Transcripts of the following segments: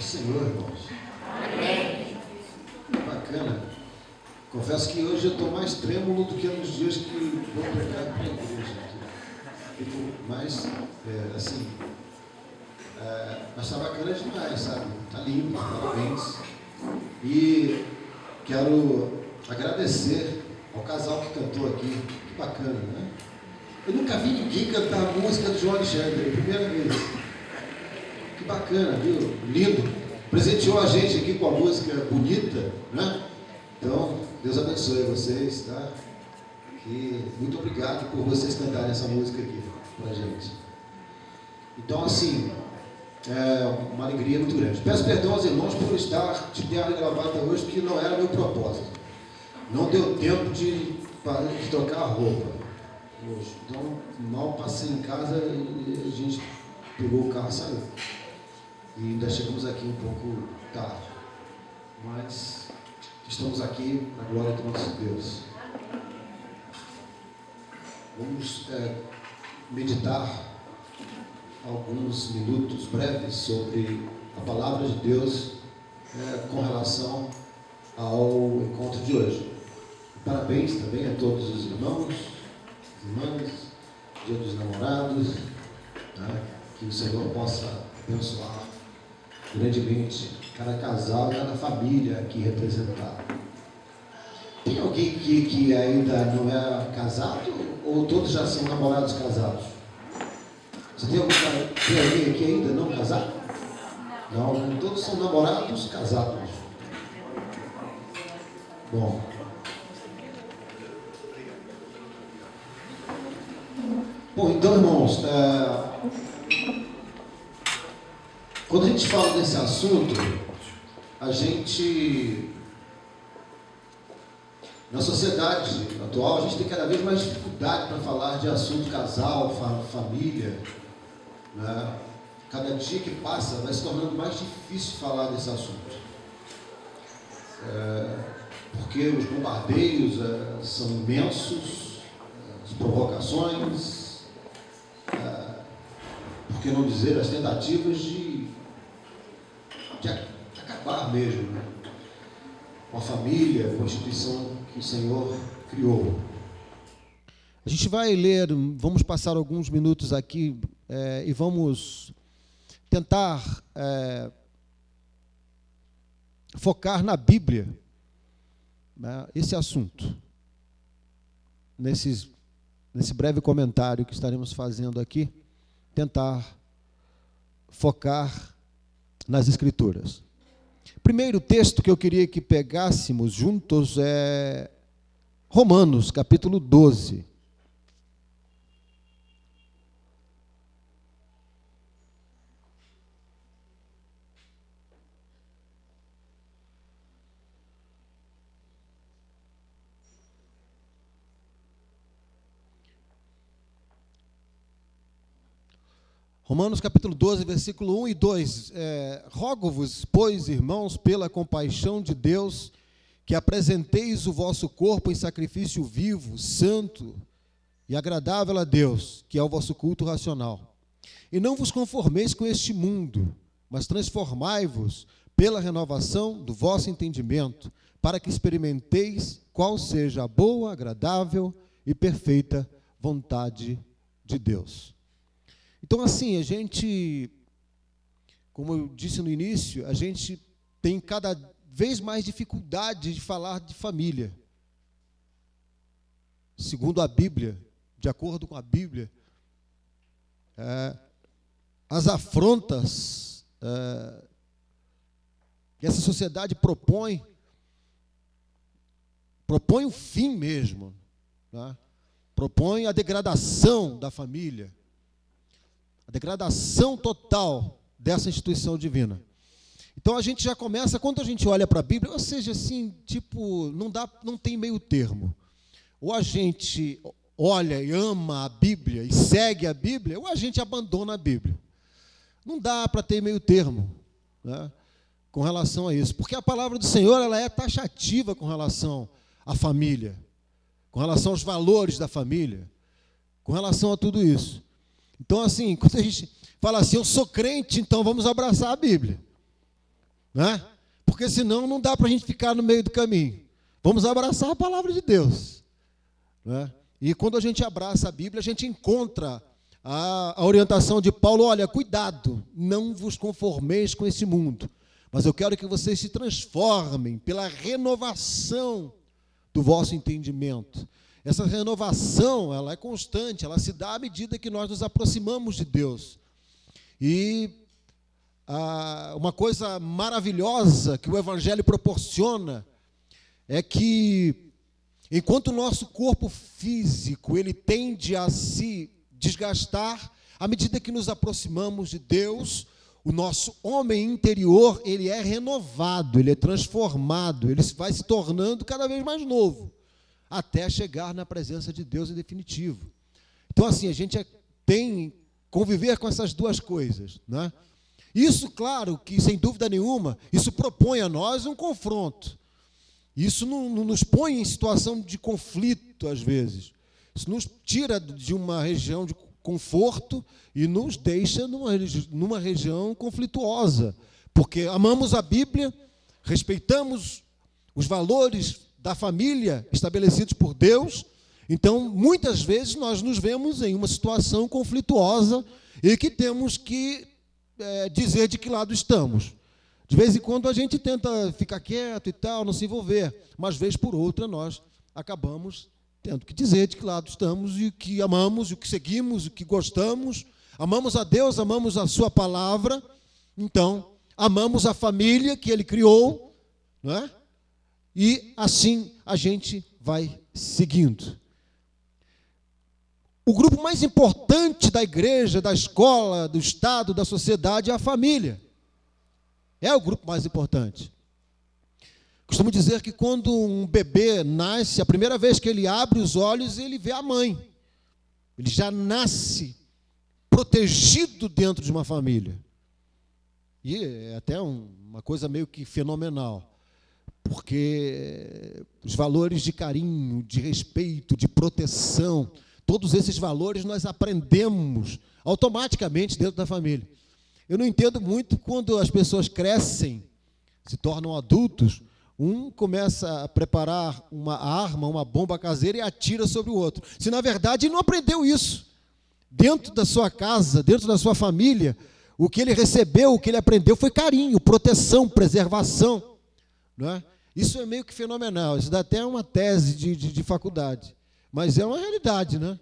do Senhor, irmãos. Amém. Bacana. Confesso que hoje eu estou mais trêmulo do que nos dias que vou pregar para a igreja. Fico mais, assim, mas está bacana demais, sabe? Está lindo, parabéns. E quero agradecer ao casal que cantou aqui. Que bacana, né? Eu nunca vi ninguém cantar a música do João Alexandre, primeira vez. Que bacana, viu? Lindo. Presenteou a gente aqui com a música bonita, né? Então, Deus abençoe vocês, tá? E muito obrigado por vocês cantarem essa música aqui pra gente. Então, assim, é uma alegria muito grande. Peço perdão aos irmãos por estar de terno e gravata hoje, porque não era meu propósito. Não deu tempo de trocar a roupa hoje. Então, mal passei em casa e a gente pegou o carro e saiu. E ainda chegamos aqui um pouco tarde. Mas estamos aqui na glória do nosso Deus. Vamos meditar alguns minutos breves sobre a palavra de Deus com relação ao encontro de hoje. Parabéns também a todos os irmãos, irmãs, Dia dos Namorados, né? Que o Senhor possa abençoar grandemente cada casal e cada família aqui representada. Tem alguém que ainda não é casado ou todos já são namorados casados? Você tem alguém aqui ainda não casado? Não, todos são namorados casados. Bom. Bom, então, irmãos, quando a gente fala desse assunto, a gente, na sociedade atual, a gente tem cada vez mais dificuldade para falar de assunto casal, família, né? Cada dia que passa vai se tornando mais difícil falar desse assunto, porque os bombardeios são imensos, as provocações, por que não dizer as tentativas de acabar mesmo, né? Com a família, com a instituição que o Senhor criou. A gente vai ler, vamos passar alguns minutos aqui e vamos tentar focar na Bíblia, né, esse assunto, nesse breve comentário que estaremos fazendo aqui, tentar focar nas Escrituras. Primeiro texto que eu queria que pegássemos juntos é Romanos, capítulo 12. Romanos capítulo 12, versículo 1 e 2. Rogo-vos, pois, irmãos, pela compaixão de Deus, que apresenteis o vosso corpo em sacrifício vivo, santo e agradável a Deus, que é o vosso culto racional. E não vos conformeis com este mundo, mas transformai-vos pela renovação do vosso entendimento, para que experimenteis qual seja a boa, agradável e perfeita vontade de Deus. Então, assim, a gente, como eu disse no início, a gente tem cada vez mais dificuldade de falar de família. Segundo a Bíblia, de acordo com a Bíblia, as afrontas que essa sociedade propõe o fim mesmo, né? Propõe a degradação da família, a degradação total dessa instituição divina. Então a gente já começa, quando a gente olha para a Bíblia, ou seja, assim, tipo, não tem meio termo. Ou a gente olha e ama a Bíblia e segue a Bíblia, ou a gente abandona a Bíblia. Não dá para ter meio termo, né, com relação a isso, porque a palavra do Senhor ela é taxativa com relação à família, com relação aos valores da família, com relação a tudo isso. Então, assim, quando a gente fala assim, eu sou crente, então vamos abraçar a Bíblia. né? Porque senão não dá para a gente ficar no meio do caminho. Vamos abraçar a palavra de Deus, né? E quando a gente abraça a Bíblia, a gente encontra a orientação de Paulo: olha, cuidado, não vos conformeis com esse mundo, mas eu quero que vocês se transformem pela renovação do vosso entendimento. Essa renovação, ela é constante, ela se dá à medida que nós nos aproximamos de Deus. E uma coisa maravilhosa que o Evangelho proporciona é que, enquanto o nosso corpo físico ele tende a se desgastar, à medida que nos aproximamos de Deus, o nosso homem interior ele é renovado, ele é transformado, ele vai se tornando cada vez mais novo, até chegar na presença de Deus em definitivo. Então, assim, a gente tem conviver com essas duas coisas, né? Isso, claro, que sem dúvida nenhuma, isso propõe a nós um confronto. Isso não nos põe em situação de conflito, às vezes. Isso nos tira de uma região de conforto e nos deixa numa região conflituosa, porque amamos a Bíblia, respeitamos os valores da família estabelecidos por Deus. Então, muitas vezes, nós nos vemos em uma situação conflituosa e que temos que dizer de que lado estamos. De vez em quando a gente tenta ficar quieto e tal, não se envolver, mas vez por outra nós acabamos tendo que dizer de que lado estamos e o que amamos, o que seguimos, o que gostamos. Amamos a Deus, amamos a sua palavra, então amamos a família que Ele criou, não é? E assim a gente vai seguindo. O grupo mais importante da igreja, da escola, do Estado, da sociedade é a família. É o grupo mais importante. Costumo dizer que quando um bebê nasce, a primeira vez que ele abre os olhos, ele vê a mãe. Ele já nasce protegido dentro de uma família. E é até uma coisa meio que fenomenal, porque os valores de carinho, de respeito, de proteção, todos esses valores nós aprendemos automaticamente dentro da família. Eu não entendo muito quando as pessoas crescem, se tornam adultos, um começa a preparar uma arma, uma bomba caseira e atira sobre o outro. Se, na verdade, ele não aprendeu isso. Dentro da sua casa, dentro da sua família, o que ele recebeu, o que ele aprendeu foi carinho, proteção, preservação. Não é? Isso é meio que fenomenal. Isso dá até uma tese de faculdade. Mas é uma realidade, né?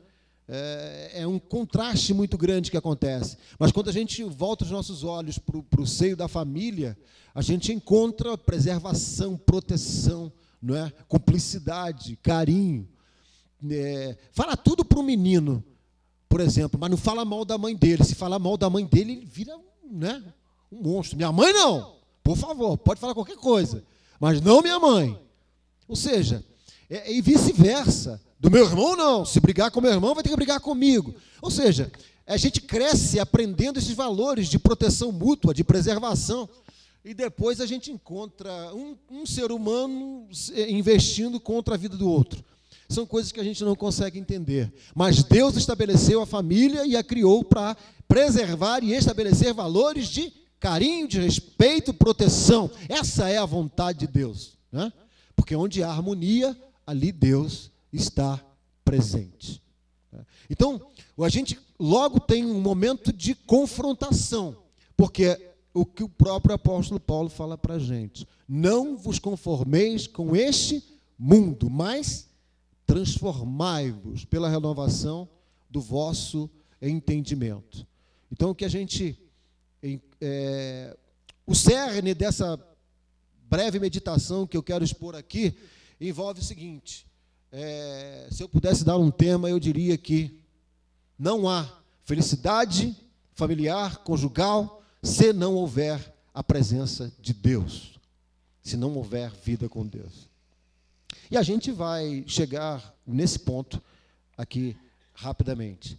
É um contraste muito grande que acontece. Mas quando a gente volta os nossos olhos para o seio da família, a gente encontra preservação, proteção, não é? Cumplicidade, carinho. Fala tudo para o menino, por exemplo, mas não fala mal da mãe dele. Se falar mal da mãe dele, ele vira, né, um monstro. Minha mãe não, por favor, pode falar qualquer coisa, mas não minha mãe. Ou seja, e vice-versa. Do meu irmão, não. Se brigar com meu irmão, vai ter que brigar comigo. Ou seja, a gente cresce aprendendo esses valores de proteção mútua, de preservação. E depois a gente encontra um ser humano investindo contra a vida do outro. São coisas que a gente não consegue entender. Mas Deus estabeleceu a família e a criou para preservar e estabelecer valores de carinho, de respeito, proteção. Essa é a vontade de Deus, né? Porque onde há harmonia, ali Deus está presente. Então, a gente logo tem um momento de confrontação, porque o que o próprio apóstolo Paulo fala para a gente: não vos conformeis com este mundo, mas transformai-vos pela renovação do vosso entendimento. Então, que a gente, o cerne dessa breve meditação que eu quero expor aqui, envolve o seguinte: se eu pudesse dar um tema, eu diria que não há felicidade familiar, conjugal, se não houver a presença de Deus, se não houver vida com Deus. E a gente vai chegar nesse ponto aqui rapidamente.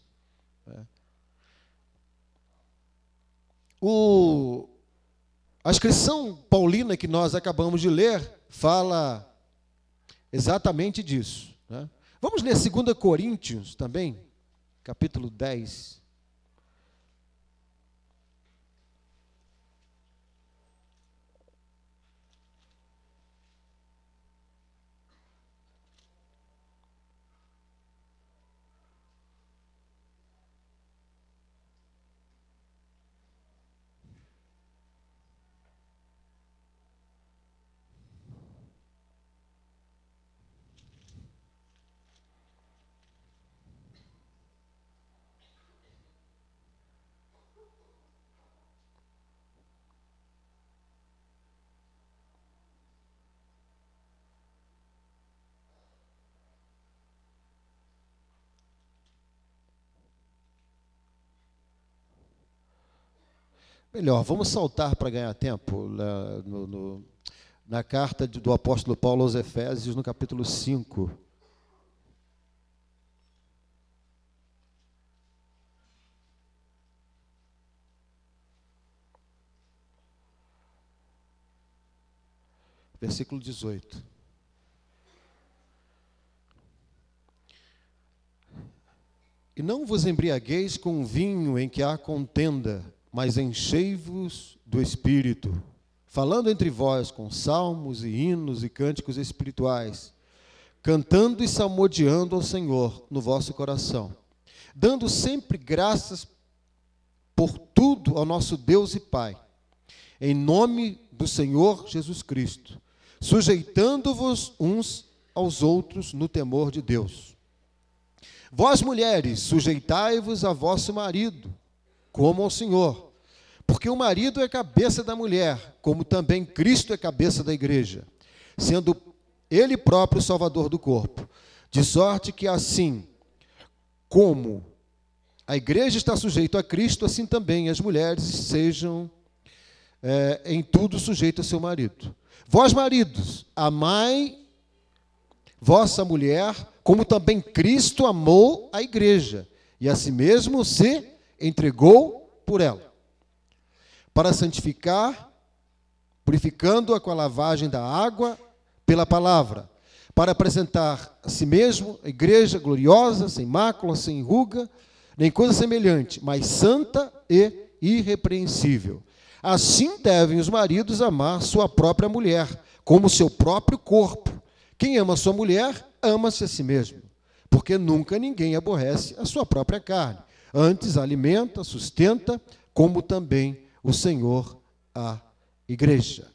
A inscrição paulina que nós acabamos de ler fala exatamente disso, né? Vamos ler 2 Coríntios também, capítulo 10. Melhor, vamos saltar para ganhar tempo na carta do apóstolo Paulo aos Efésios, no capítulo 5. Versículo 18. E não vos embriagueis com vinho em que há contenda, mas enchei-vos do Espírito, falando entre vós com salmos e hinos e cânticos espirituais, cantando e salmodiando ao Senhor no vosso coração, dando sempre graças por tudo ao nosso Deus e Pai, em nome do Senhor Jesus Cristo, sujeitando-vos uns aos outros no temor de Deus. Vós, mulheres, sujeitai-vos a vosso marido, como ao Senhor, porque o marido é cabeça da mulher, como também Cristo é cabeça da igreja, sendo Ele próprio o Salvador do corpo, de sorte que assim como a igreja está sujeita a Cristo, assim também as mulheres sejam em tudo sujeitas ao seu marido. Vós, maridos, amai vossa mulher, como também Cristo amou a igreja, e a si mesmo se entregou por ela, para santificar, purificando-a com a lavagem da água pela palavra, para apresentar a si mesmo a igreja gloriosa, sem mácula, sem ruga, nem coisa semelhante, mas santa e irrepreensível. Assim devem os maridos amar sua própria mulher, como seu próprio corpo. Quem ama sua mulher, ama-se a si mesmo, porque nunca ninguém aborrece a sua própria carne. Antes a alimenta, sustenta, como também o Senhor a igreja.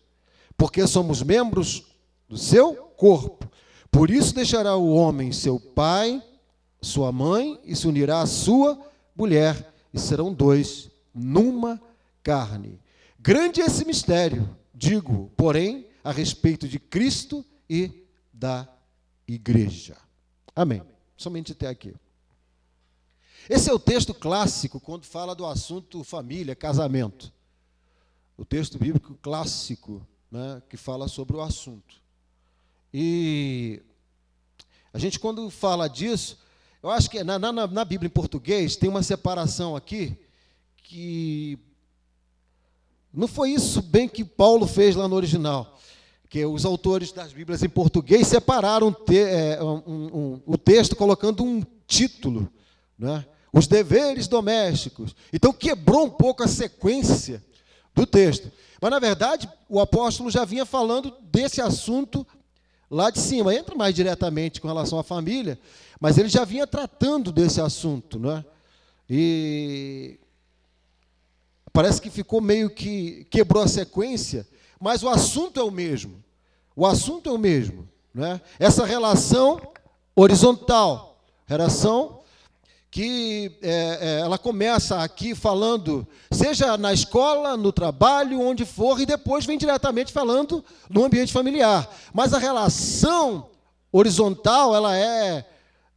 Porque somos membros do seu corpo. Por isso deixará o homem seu pai, sua mãe, e se unirá à sua mulher, e serão dois numa carne. Grande é esse mistério, digo, porém, a respeito de Cristo e da igreja. Amém. Somente até aqui. Esse é o texto clássico quando fala do assunto família, casamento. O texto bíblico clássico, né, que fala sobre o assunto. E a gente, quando fala disso, eu acho que na Bíblia em português tem uma separação aqui que não foi isso bem que Paulo fez lá no original, que os autores das Bíblias em português separaram o texto colocando um título, né? Os deveres domésticos. Então quebrou um pouco a sequência do texto. Mas, na verdade, o apóstolo já vinha falando desse assunto lá de cima. Entra mais diretamente com relação à família, mas ele já vinha tratando desse assunto, né? E parece que ficou meio que quebrou a sequência, mas o assunto é o mesmo. O assunto é o mesmo, né? Essa relação horizontal, relação que ela começa aqui falando, seja na escola, no trabalho, onde for, e depois vem diretamente falando no ambiente familiar. Mas a relação horizontal, ela é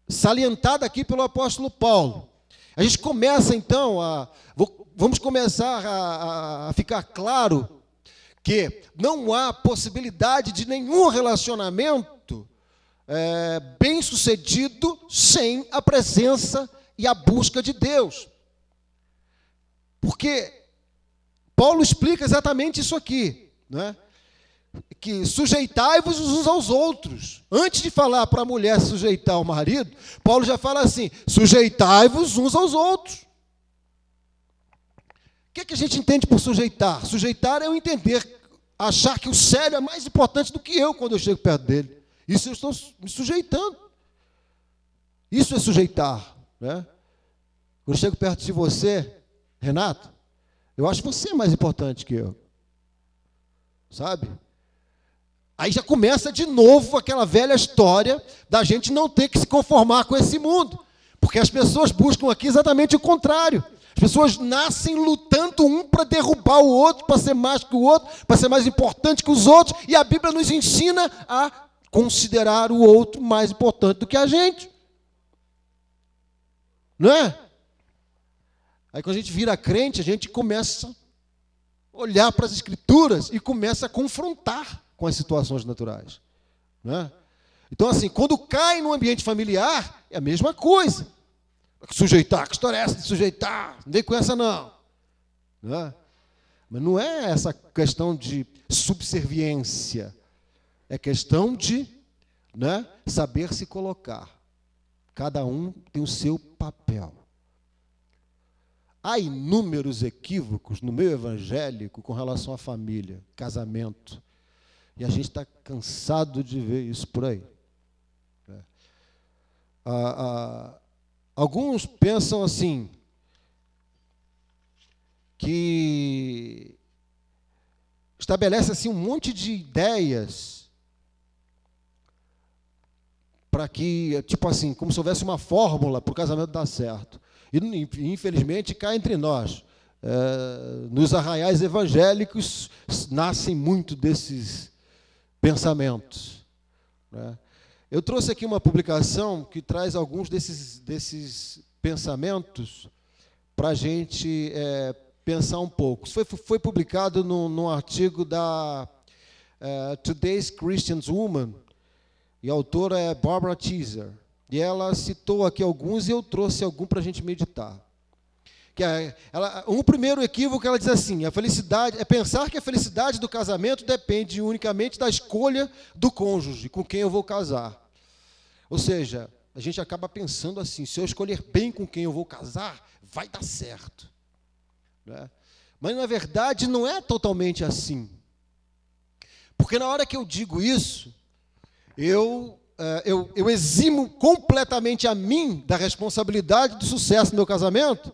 salientada aqui pelo apóstolo Paulo. A gente começa, então, vamos começar a ficar claro que não há possibilidade de nenhum relacionamento bem-sucedido sem a presença e a busca de Deus. Porque Paulo explica exatamente isso aqui, né? Que sujeitai-vos uns aos outros. Antes de falar para a mulher sujeitar ao marido, Paulo já fala assim, sujeitai-vos uns aos outros. O que a gente entende por sujeitar? Sujeitar é eu entender, achar que o Célio é mais importante do que eu quando eu chego perto dele. Isso eu estou me sujeitando. Isso é sujeitar, né? Quando eu chego perto de você, Renato, eu acho você mais importante que eu. Sabe? Aí já começa de novo aquela velha história da gente não ter que se conformar com esse mundo. Porque as pessoas buscam aqui exatamente o contrário. As pessoas nascem lutando um para derrubar o outro, para ser mais que o outro, para ser mais importante que os outros. E a Bíblia nos ensina a considerar o outro mais importante do que a gente. Não é? Aí quando a gente vira crente, a gente começa olhar para as Escrituras e começa a confrontar com as situações naturais. Né? Então, assim, quando cai no ambiente familiar, é a mesma coisa. Sujeitar, que história é essa de sujeitar? Não vem com essa, não. Né? Mas não é essa questão de subserviência. É questão de, né, saber se colocar. Cada um tem o seu papel. Há inúmeros equívocos no meio evangélico com relação à família, casamento. E a gente está cansado de ver isso por aí. Alguns pensam assim, que estabelece assim, um monte de ideias para que, tipo assim, como se houvesse uma fórmula para o casamento dar certo. E, infelizmente, cá entre nós, nos arraiais evangélicos, nascem muito desses pensamentos. Né? Eu trouxe aqui uma publicação que traz alguns desses pensamentos para a gente pensar um pouco. Isso foi publicado num artigo da Today's Christian Woman, e a autora é Barbara Teaser. E ela citou aqui alguns e eu trouxe algum para a gente meditar. Um primeiro equívoco, ela diz assim: a felicidade é pensar que a felicidade do casamento depende unicamente da escolha do cônjuge com quem eu vou casar. Ou seja, a gente acaba pensando assim: se eu escolher bem com quem eu vou casar, vai dar certo. Né? Mas, na verdade, não é totalmente assim. Porque na hora que eu digo isso, eu eximo completamente a mim da responsabilidade do sucesso do meu casamento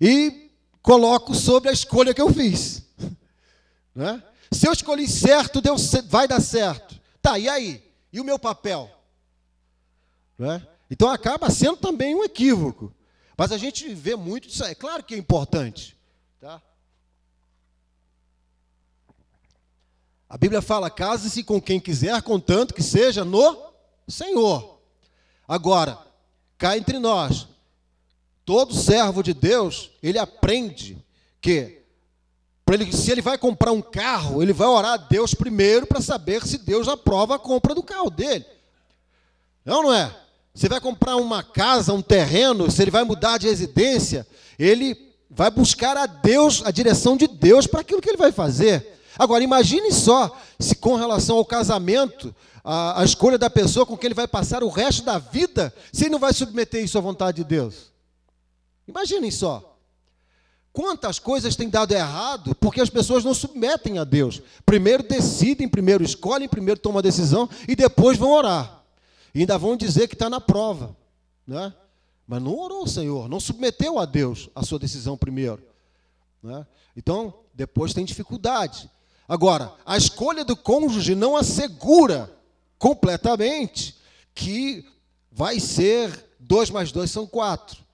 e coloco sobre a escolha que eu fiz. Né? Se eu escolhi certo, vai dar certo. Tá, e aí? E o meu papel? Né? Então acaba sendo também um equívoco. Mas a gente vê muito disso aí. É claro que é importante. Tá? A Bíblia fala: case-se com quem quiser, contanto que seja no Senhor. Agora, cá entre nós, todo servo de Deus, ele aprende que, se ele vai comprar um carro, ele vai orar a Deus primeiro para saber se Deus aprova a compra do carro dele. Não é? Você vai comprar uma casa, um terreno, se ele vai mudar de residência, ele vai buscar a Deus, a direção de Deus para aquilo que ele vai fazer. Agora, imagine só, se com relação ao casamento, a escolha da pessoa com quem ele vai passar o resto da vida, se ele não vai submeter isso à vontade de Deus. Imaginem só. Quantas coisas têm dado errado porque as pessoas não submetem a Deus. Primeiro decidem, primeiro escolhem, primeiro tomam a decisão e depois vão orar. E ainda vão dizer que está na prova. Né? Mas não orou o Senhor, não submeteu a Deus a sua decisão primeiro. Né? Então, depois tem dificuldade. Agora, a escolha do cônjuge não assegura completamente que vai ser 2 mais 2 são 4.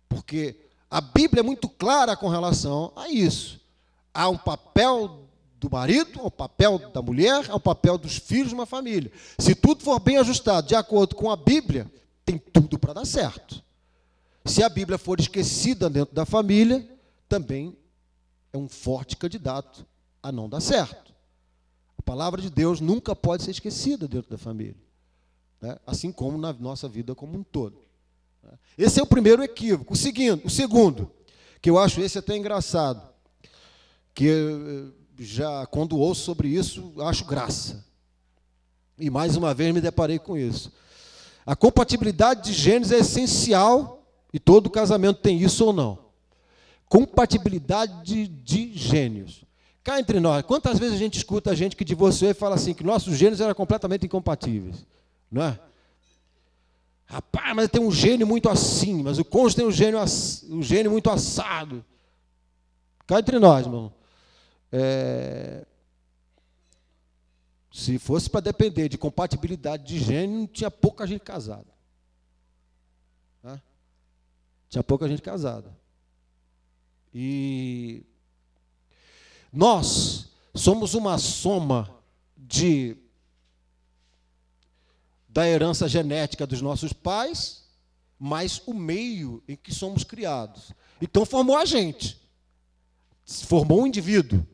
Porque a Bíblia é muito clara com relação a isso. Há um papel do marido, há um papel da mulher, há um papel dos filhos numa família. Se tudo for bem ajustado, de acordo com a Bíblia, tem tudo para dar certo. Se a Bíblia for esquecida dentro da família, também é um forte candidato a não dar certo. A palavra de Deus nunca pode ser esquecida dentro da família, né? Assim como na nossa vida como um todo. Esse é o primeiro equívoco. O segundo, que eu acho esse até engraçado, que eu já, quando ouço sobre isso, acho graça. E mais uma vez me deparei com isso. A compatibilidade de gêneros é essencial, e todo casamento tem isso ou não. Compatibilidade de gênios. Cá entre nós, quantas vezes a gente escuta a gente que divorciou e fala assim, que nossos gênios eram completamente incompatíveis, não é? Rapaz, mas tem um gênio muito assim, mas o cônjuge tem um gênio muito assado. Cá entre nós, irmão. Se fosse para depender de compatibilidade de gênio, não tinha pouca gente casada. Né? Tinha pouca gente casada. E nós somos uma soma da herança genética dos nossos pais, mais o meio em que somos criados. Então formou a gente, formou um indivíduo.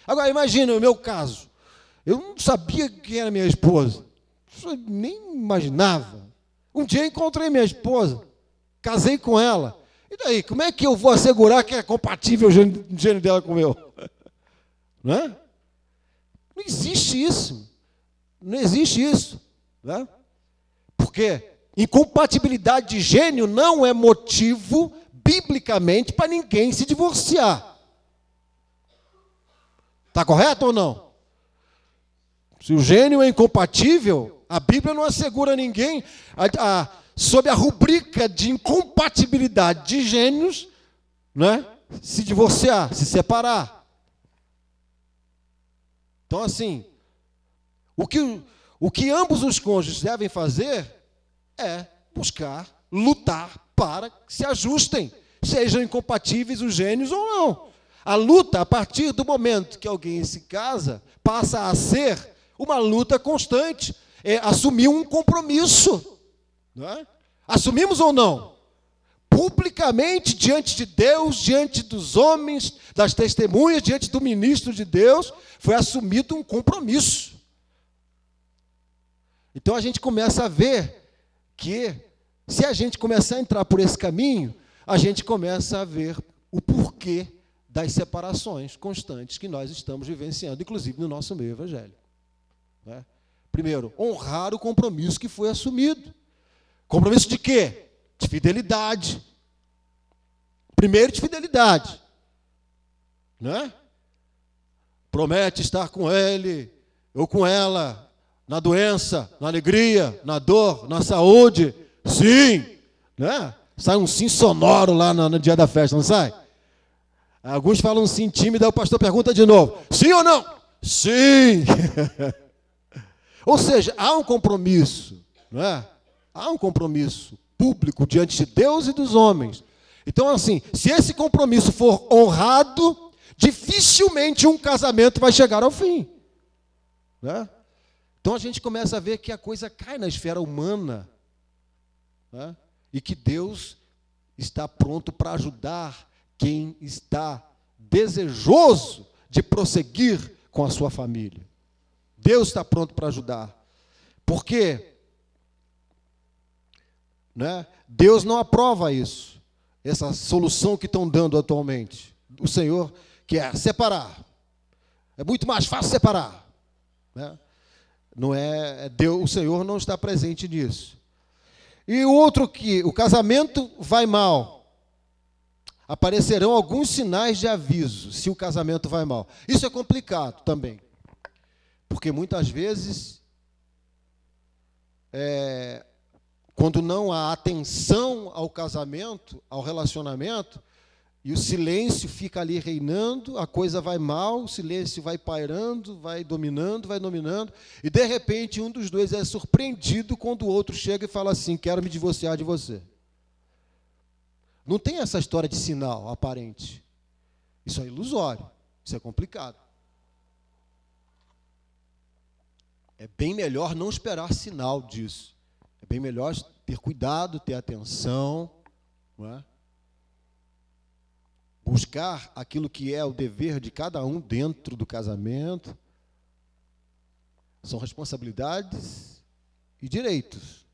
Agora, imagina o meu caso. Eu não sabia quem era minha esposa. Eu nem imaginava. Um dia encontrei minha esposa, casei com ela. E daí, como é que eu vou assegurar que é compatível o gênio dela com o meu? Não é? Não existe isso. Não existe isso. Não é? Porque incompatibilidade de gênio não é motivo, biblicamente, para ninguém se divorciar. Está correto ou não? Se o gênio é incompatível, a Bíblia não assegura a ninguém, sob a rubrica de incompatibilidade de gênios, né, se divorciar, se separar. Então, assim, o que ambos os cônjuges devem fazer é buscar, lutar para que se ajustem, sejam incompatíveis os gênios ou não. A luta, a partir do momento que alguém se casa, passa a ser uma luta constante, é assumir um compromisso. Não é? Assumimos ou não? Publicamente, diante de Deus, diante dos homens, das testemunhas, diante do ministro de Deus, foi assumido um compromisso. Então a gente começa a ver que, se a gente começar a entrar por esse caminho, a gente começa a ver o porquê das separações constantes que nós estamos vivenciando, inclusive no nosso meio evangélico. Né? Primeiro, honrar o compromisso que foi assumido. Compromisso de quê? De fidelidade. Primeiro, de fidelidade. Né? Promete estar com ele ou com ela na doença, na alegria, na dor, na saúde. Sim! Né? Sai um sim sonoro lá no dia da festa, não sai? Alguns falam sim tímido, aí o pastor pergunta de novo. Sim ou não? Sim! Ou seja, há um compromisso, não é? Há um compromisso público diante de Deus e dos homens. Então, assim, se esse compromisso for honrado, dificilmente um casamento vai chegar ao fim. Né? Então, a gente começa a ver que a coisa cai na esfera humana, né? E que Deus está pronto para ajudar quem está desejoso de prosseguir com a sua família. Deus está pronto para ajudar. Por quê? Né? Deus não aprova isso, essa solução que estão dando atualmente. O Senhor quer separar. É muito mais fácil separar. Né? Não é Deus, o Senhor não está presente nisso. E o outro que o casamento vai mal. Aparecerão alguns sinais de aviso se o casamento vai mal. Isso é complicado também. Porque muitas vezes, quando não há atenção ao casamento, ao relacionamento, e o silêncio fica ali reinando, a coisa vai mal, o silêncio vai pairando, vai dominando, e de repente um dos dois é surpreendido quando o outro chega e fala assim, quero me divorciar de você. Não tem essa história de sinal aparente. Isso é ilusório, isso é complicado. É bem melhor não esperar sinal disso. É bem melhor ter cuidado, ter atenção, não é? Buscar aquilo que é o dever de cada um dentro do casamento. São responsabilidades e direitos.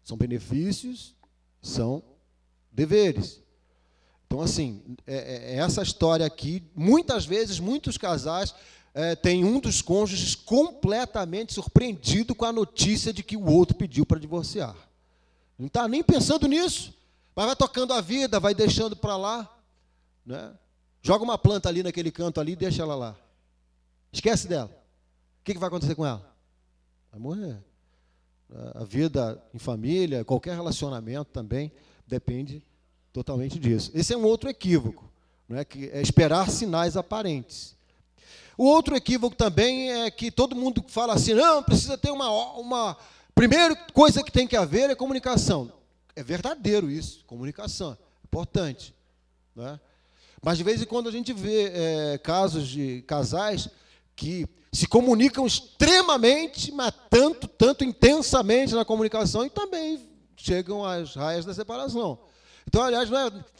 São benefícios, são deveres. Então, assim, essa história aqui, muitas vezes, muitos casais têm um dos cônjuges completamente surpreendido com a notícia de que o outro pediu para divorciar. Não está nem pensando nisso, mas vai tocando a vida, vai deixando para lá. Né? Joga uma planta ali naquele canto ali e deixa ela lá. Esquece dela. O que vai acontecer com ela? Vai morrer. A vida em família, qualquer relacionamento também, depende totalmente disso. Esse é um outro equívoco, né, que é esperar sinais aparentes. O outro equívoco também é que todo mundo fala assim, não, precisa ter uma... Primeira coisa que tem que haver é comunicação. É verdadeiro isso, comunicação, é importante. Né? Mas de vez em quando a gente vê casos de casais que se comunicam extremamente, mas tanto intensamente na comunicação e também chegam às raias da separação. Então, aliás,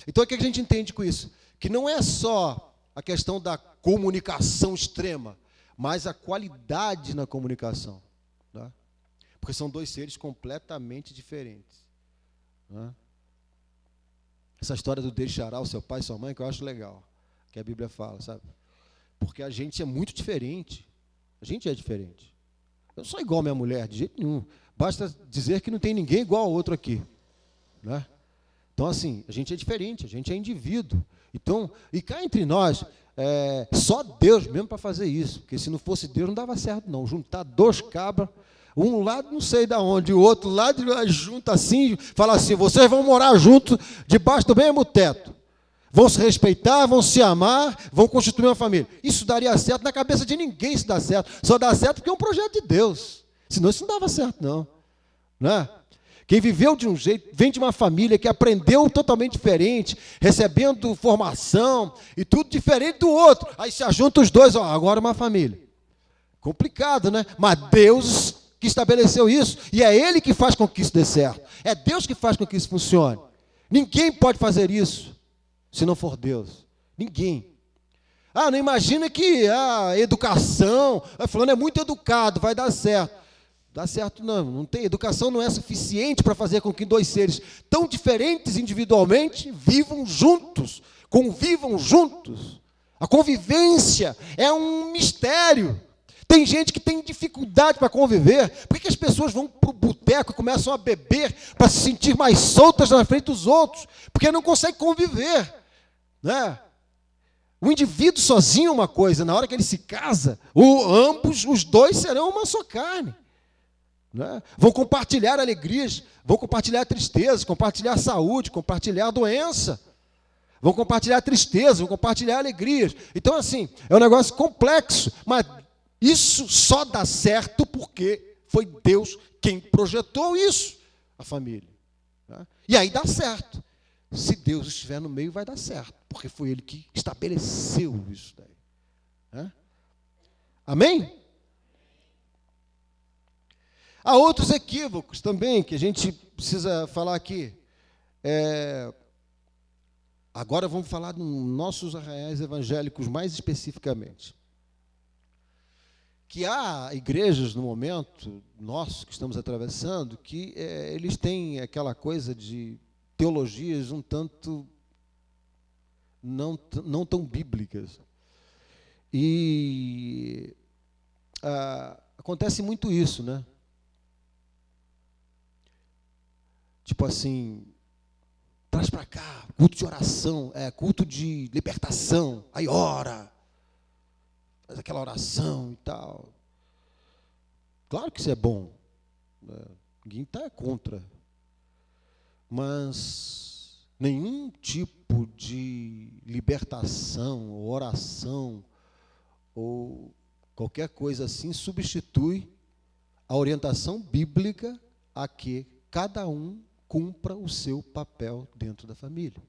então o que a gente entende com isso? Que não é só a questão da comunicação extrema, mas a qualidade na comunicação. Tá? Porque são dois seres completamente diferentes. Tá? Essa história do deixará o seu pai e sua mãe, que eu acho legal, que a Bíblia fala, sabe? Porque a gente é muito diferente. A gente é diferente. Eu não sou igual a minha mulher, de jeito nenhum. Basta dizer que não tem ninguém igual ao outro aqui. Né? Então, assim, a gente é diferente, a gente é indivíduo. Então, e cá entre nós, só Deus mesmo para fazer isso. Porque se não fosse Deus, não dava certo, não. Juntar dois cabras, um lado não sei de onde, o outro lado junta assim, fala assim, vocês vão morar juntos, debaixo do mesmo teto. Vão se respeitar, vão se amar, vão constituir uma família. Isso daria certo na cabeça de ninguém se dá certo. Só dá certo porque é um projeto de Deus. Senão isso não dava certo, não. Né? Quem viveu de um jeito, vem de uma família que aprendeu totalmente diferente, recebendo formação e tudo diferente do outro. Aí se ajunta os dois, ó, agora é uma família. Complicado, né? Mas Deus que estabeleceu isso, e é Ele que faz com que isso dê certo. É Deus que faz com que isso funcione. Ninguém pode fazer isso se não for Deus. Ninguém. Ah, não imagina que a educação, fulano é muito educado, vai dar certo. Dá certo não, não tem. Educação não é suficiente para fazer com que dois seres tão diferentes individualmente vivam juntos, convivam juntos. A convivência é um mistério. Tem gente que tem dificuldade para conviver. Por que as pessoas vão para o boteco e começam a beber para se sentir mais soltas na frente dos outros? Porque não conseguem conviver. Né? O indivíduo sozinho é uma coisa, na hora que ele se casa, ambos, os dois serão uma só carne. Né? Vão compartilhar alegrias, vão compartilhar tristeza, compartilhar saúde, compartilhar doença. Vão compartilhar tristeza, vão compartilhar alegrias. Então, assim, é um negócio complexo, mas isso só dá certo porque foi Deus quem projetou isso, a família. Né? E aí dá certo. Se Deus estiver no meio, vai dar certo, porque foi Ele que estabeleceu isso daí. Né? Amém? Há outros equívocos também que a gente precisa falar aqui. Agora vamos falar dos nossos arraiais evangélicos mais especificamente. Que há igrejas no momento, nós que estamos atravessando, que eles têm aquela coisa de teologias um tanto não tão bíblicas. E acontece muito isso, né? Tipo assim, traz para cá, culto de oração, culto de libertação, aí ora, faz aquela oração e tal. Claro que isso é bom, né? Ninguém está contra. Mas nenhum tipo de libertação, ou oração, ou qualquer coisa assim, substitui a orientação bíblica a que cada um cumpra o seu papel dentro da família.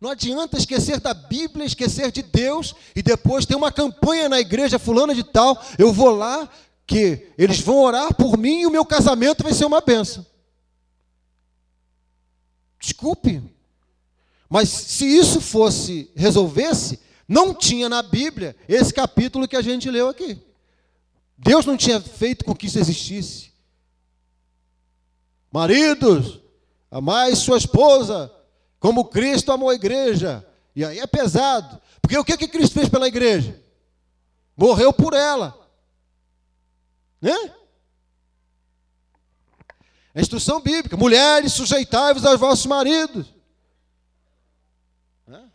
Não adianta esquecer da Bíblia, esquecer de Deus, e depois tem uma campanha na igreja fulana de tal, eu vou lá, que eles vão orar por mim e o meu casamento vai ser uma bênção. Desculpe, mas se isso resolvesse, não tinha na Bíblia esse capítulo que a gente leu aqui. Deus não tinha feito com que isso existisse. Maridos, amai sua esposa, como Cristo amou a igreja. E aí é pesado, porque o que Cristo fez pela igreja? Morreu por ela. Né? A instrução bíblica, mulheres, sujeitai-vos aos vossos maridos. Né?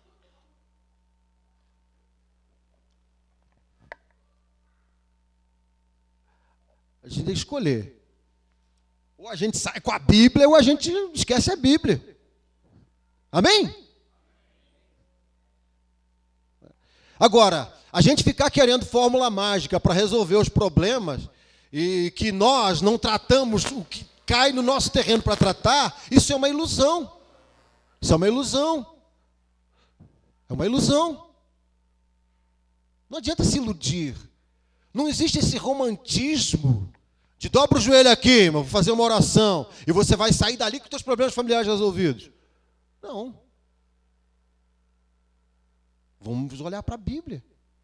A gente tem que escolher. Ou a gente sai com a Bíblia, ou a gente esquece a Bíblia. Amém? Agora, a gente ficar querendo fórmula mágica para resolver os problemas e que nós não tratamos o que cai no nosso terreno para tratar, isso é uma ilusão. Isso é uma ilusão. É uma ilusão. Não adianta se iludir. Não existe esse romantismo de dobra o joelho aqui, irmão, vou fazer uma oração, e você vai sair dali com os seus problemas familiares resolvidos. Não. Vamos olhar para a Bíblia.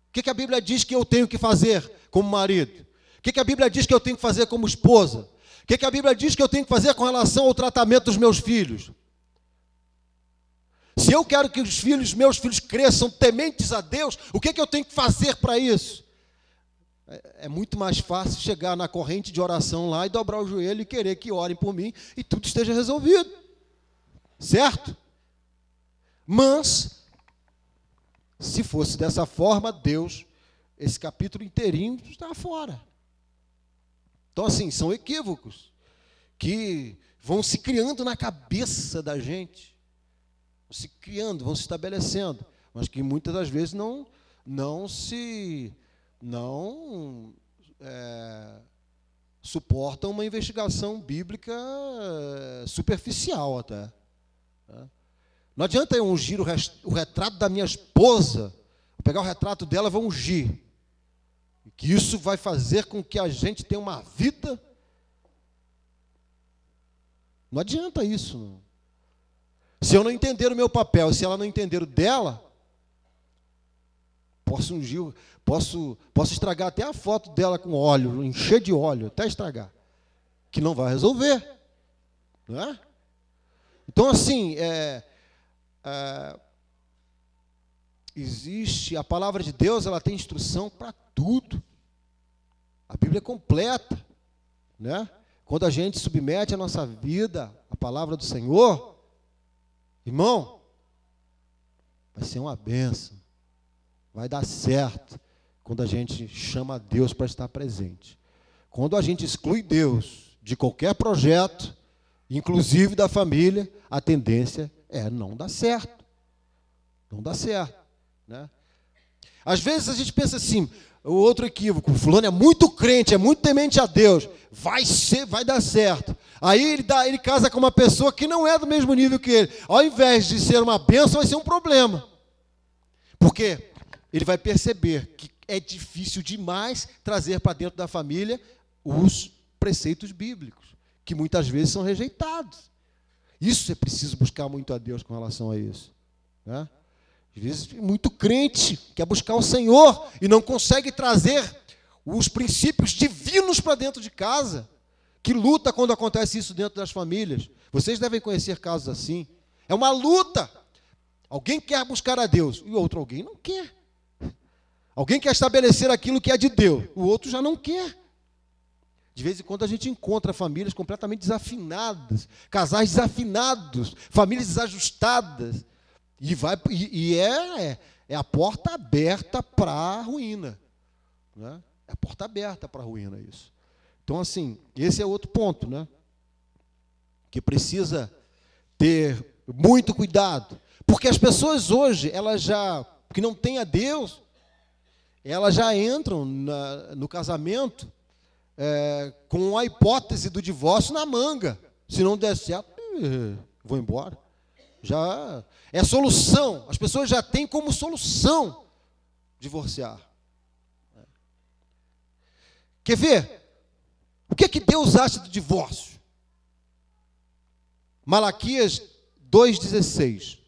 O que a Bíblia diz que eu tenho que fazer como marido? O que a Bíblia diz que eu tenho que fazer como esposa? O que a Bíblia diz que eu tenho que fazer com relação ao tratamento dos meus filhos? Se eu quero que meus filhos cresçam tementes a Deus, o que eu tenho que fazer para isso? É muito mais fácil chegar na corrente de oração lá e dobrar o joelho e querer que orem por mim e tudo esteja resolvido. Certo? Mas, se fosse dessa forma, Deus, esse capítulo inteirinho está fora. Então, assim, são equívocos que vão se criando na cabeça da gente, vão se criando, vão se estabelecendo, mas que muitas das vezes não suportam uma investigação bíblica superficial até. Não adianta eu ungir o retrato da minha esposa, vou pegar o retrato dela e vou ungir. Que isso vai fazer com que a gente tenha uma vida. Não adianta isso, não. Se eu não entender o meu papel, se ela não entender o dela, posso ungir, posso estragar até a foto dela com óleo, encher de óleo, até estragar, que não vai resolver, não é? Então, assim, existe a palavra de Deus, ela tem instrução para tudo. A Bíblia é completa, né? Quando a gente submete a nossa vida à palavra do Senhor, irmão, vai ser uma bênção, vai dar certo quando a gente chama a Deus para estar presente. Quando a gente exclui Deus de qualquer projeto, inclusive da família, a tendência é não dar certo. Não dá certo, né? Às vezes a gente pensa assim, o outro equívoco, o fulano é muito crente, é muito temente a Deus, vai dar certo. Aí ele casa com uma pessoa que não é do mesmo nível que ele. Ao invés de ser uma bênção, vai ser um problema. Porque ele vai perceber que é difícil demais trazer para dentro da família os preceitos bíblicos, que muitas vezes são rejeitados. Isso é preciso buscar muito a Deus com relação a isso, né? Às vezes, muito crente quer buscar o Senhor e não consegue trazer os princípios divinos para dentro de casa, que luta quando acontece isso dentro das famílias. Vocês devem conhecer casos assim. É uma luta. Alguém quer buscar a Deus e o outro alguém não quer. Alguém quer estabelecer aquilo que é de Deus, o outro já não quer. De vez em quando a gente encontra famílias completamente desafinadas, casais desafinados, famílias desajustadas. E é a porta aberta para a ruína, né? É a porta aberta para a ruína isso. Então, assim, esse é outro ponto, né? Que precisa ter muito cuidado. Porque as pessoas hoje, que não têm a Deus, elas já entram no casamento com a hipótese do divórcio na manga. Se não der certo, vou embora. Já é solução. As pessoas já têm como solução divorciar. Quer ver? O que é que Deus acha do divórcio? Malaquias 2,16.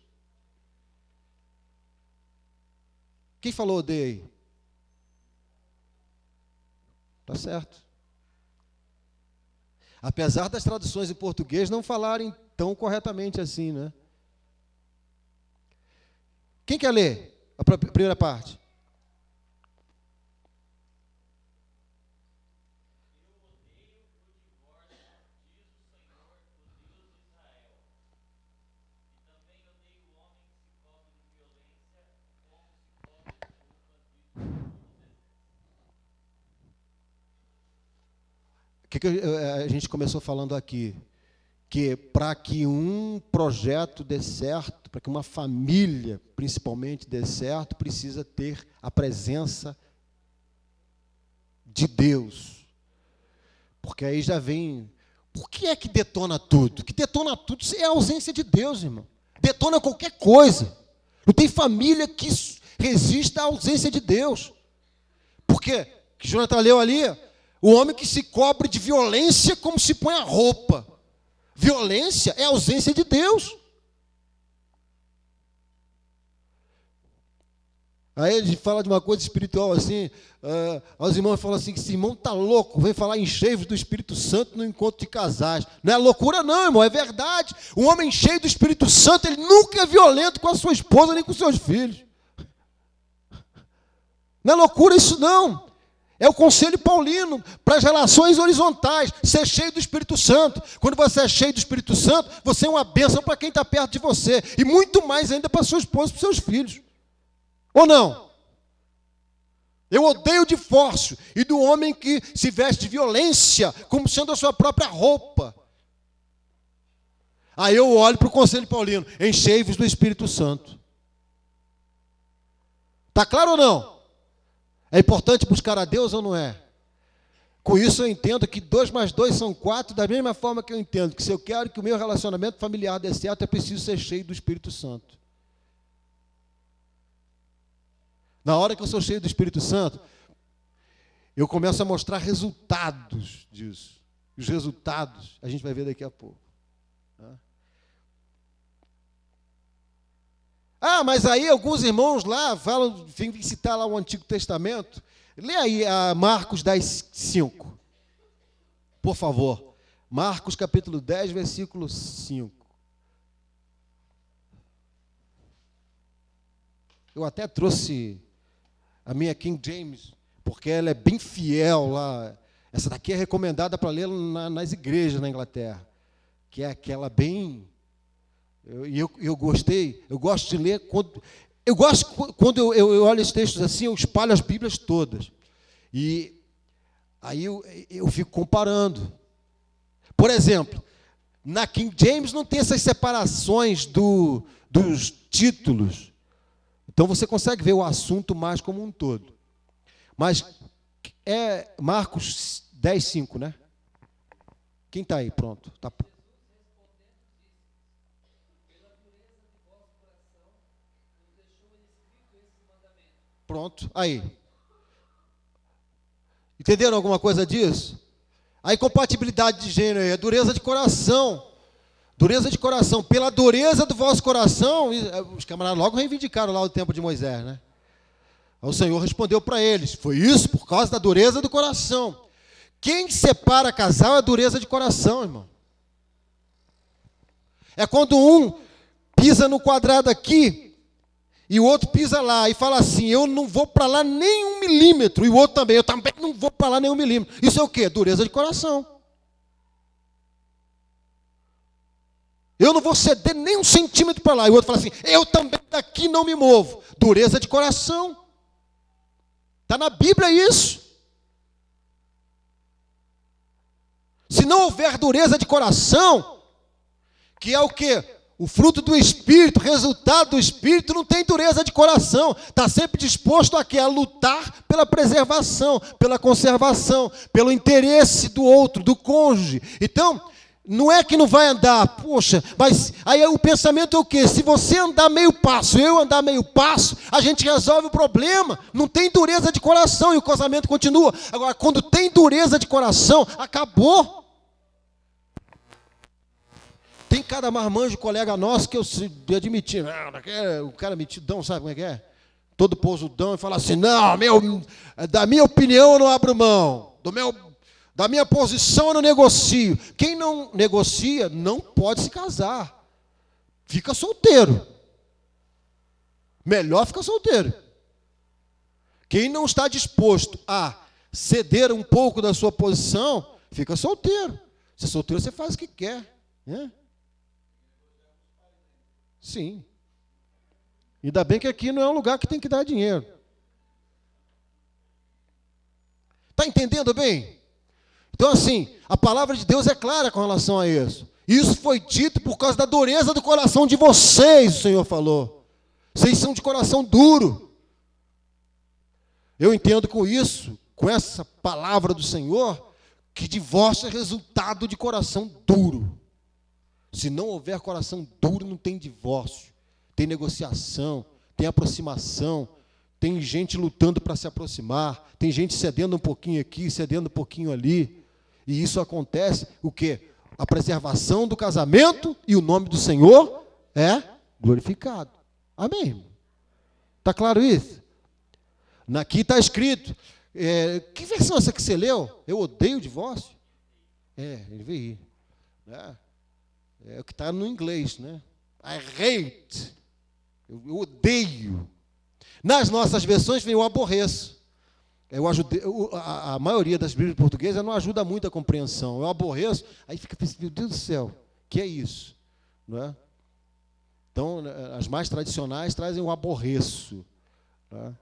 Quem falou odeia aí? Está certo. Apesar das traduções em português não falarem tão corretamente assim, né? Quem quer ler a primeira parte? O que a gente começou falando aqui? Que para que um projeto dê certo, para que uma família, principalmente, dê certo, precisa ter a presença de Deus. Porque aí já vem... Por que é que detona tudo? O que detona tudo é a ausência de Deus, irmão. Detona qualquer coisa. Não tem família que resista à ausência de Deus. Por quê? Que Jonathan leu ali, o homem que se cobre de violência como se põe a roupa. Violência é a ausência de Deus. Aí ele fala de uma coisa espiritual assim, os irmãos falam assim, que esse irmão está louco, vem falar em cheios do Espírito Santo no encontro de casais. Não é loucura não, irmão, é verdade. Um homem cheio do Espírito Santo, ele nunca é violento com a sua esposa nem com seus filhos. Não é loucura isso não. É o conselho paulino para as relações horizontais, ser cheio do Espírito Santo. Quando você é cheio do Espírito Santo, você é uma bênção para quem está perto de você, e muito mais ainda para sua esposa e para seus filhos. Ou não? Eu odeio o divórcio e do homem que se veste de violência como sendo a sua própria roupa. Aí eu olho para o conselho paulino, enchei-vos do Espírito Santo. Está claro ou não? É importante buscar a Deus ou não é? Com isso eu entendo que 2 mais 2 são 4, da mesma forma que eu entendo que se eu quero que o meu relacionamento familiar dê certo, é preciso ser cheio do Espírito Santo. Na hora que eu sou cheio do Espírito Santo, eu começo a mostrar resultados disso. Os resultados a gente vai ver daqui a pouco. Mas aí alguns irmãos lá falam, vêm citar lá o Antigo Testamento. Lê aí Marcos 10, 5. Por favor. Marcos capítulo 10, versículo 5. Eu até trouxe a minha King James, porque ela é bem fiel lá. Essa daqui é recomendada para ler nas igrejas na Inglaterra, que é aquela bem... Eu gostei, eu gosto de ler, quando eu olho esses textos assim, eu espalho as Bíblias todas. E aí eu fico comparando. Por exemplo, na King James não tem essas separações dos títulos. Então você consegue ver o assunto mais como um todo. Mas é Marcos 10, 5, né? Quem está aí? Pronto. Tá. Pronto, aí. Entenderam alguma coisa disso? A incompatibilidade de gênero é dureza de coração. Dureza de coração. Pela dureza do vosso coração, os camaradas logo reivindicaram lá o tempo de Moisés, né? O Senhor respondeu para eles, foi isso por causa da dureza do coração. Quem separa casal é dureza de coração, irmão. É quando um pisa no quadrado aqui e o outro pisa lá e fala assim, eu não vou para lá nem 1 milímetro, e o outro também, eu também não vou para lá nem 1 milímetro. Isso é o quê? Dureza de coração. Eu não vou ceder nem 1 centímetro para lá. E o outro fala assim, eu também daqui não me movo. Dureza de coração. Está na Bíblia isso. Se não houver dureza de coração, que é o quê? O fruto do Espírito, resultado do Espírito, não tem dureza de coração. Está sempre disposto a quê? A lutar pela preservação, pela conservação, pelo interesse do outro, do cônjuge. Então, não é que não vai andar, poxa, mas aí o pensamento é o quê? Se você andar meio passo, eu andar meio passo, a gente resolve o problema. Não tem dureza de coração e o casamento continua. Agora, quando tem dureza de coração, acabou. Tem cada marmanjo colega nosso que eu admiti, o cara metidão, sabe como é que é? Todo pousudão e fala assim, não, da minha opinião eu não abro mão, da minha posição eu não negocio. Quem não negocia não pode se casar. Fica solteiro. Melhor ficar solteiro. Quem não está disposto a ceder um pouco da sua posição, fica solteiro. Se é solteiro, você faz o que quer. Né? Sim. Ainda bem que aqui não é um lugar que tem que dar dinheiro. Está entendendo bem? Então, assim, a palavra de Deus é clara com relação a isso. Isso foi dito por causa da dureza do coração de vocês, o Senhor falou. Vocês são de coração duro. Eu entendo com isso, com essa palavra do Senhor, que divórcio é resultado de coração duro. Se não houver coração duro, não tem divórcio. Tem negociação, tem aproximação, tem gente lutando para se aproximar, tem gente cedendo um pouquinho aqui, cedendo um pouquinho ali. E isso acontece, o quê? A preservação do casamento e o nome do Senhor é glorificado. Amém? Está claro isso? Aqui está escrito. Que versão é essa que você leu? Eu odeio o divórcio? NVI. Né? É o que está no inglês, né? I hate. Eu odeio. Nas nossas versões vem eu aborreço. A maioria das Bíblias portuguesas não ajuda muito a compreensão. Eu aborreço, aí fica pensando, meu Deus do céu, que é isso? Não é? Então, as mais tradicionais trazem o aborreço. Tá?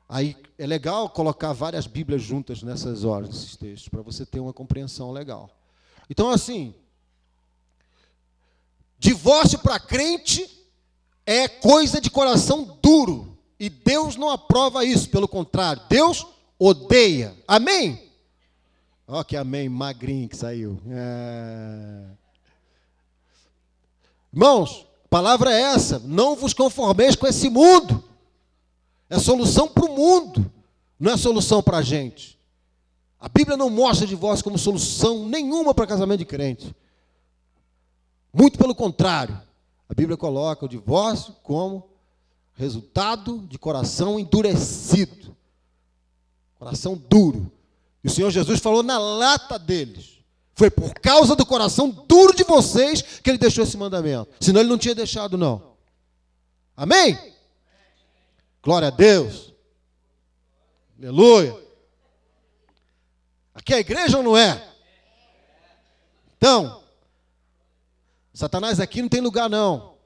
Aí é legal colocar várias Bíblias juntas nessas horas, nesses textos, para você ter uma compreensão legal. Então, assim, divórcio para crente é coisa de coração duro. E Deus não aprova isso, pelo contrário, Deus odeia. Amém? Ó que amém magrinho que saiu. Irmãos, a palavra é essa, não vos conformeis com esse mundo. É solução para o mundo, não é solução para a gente. A Bíblia não mostra divórcio como solução nenhuma para casamento de crente. Muito pelo contrário, a Bíblia coloca o divórcio como resultado de coração endurecido. Coração duro. E o Senhor Jesus falou na lata deles. Foi por causa do coração duro de vocês que Ele deixou esse mandamento. Senão Ele não tinha deixado, não. Amém? Glória a Deus. Aleluia. Aqui é a igreja ou não é? Então, Satanás aqui não tem lugar, não.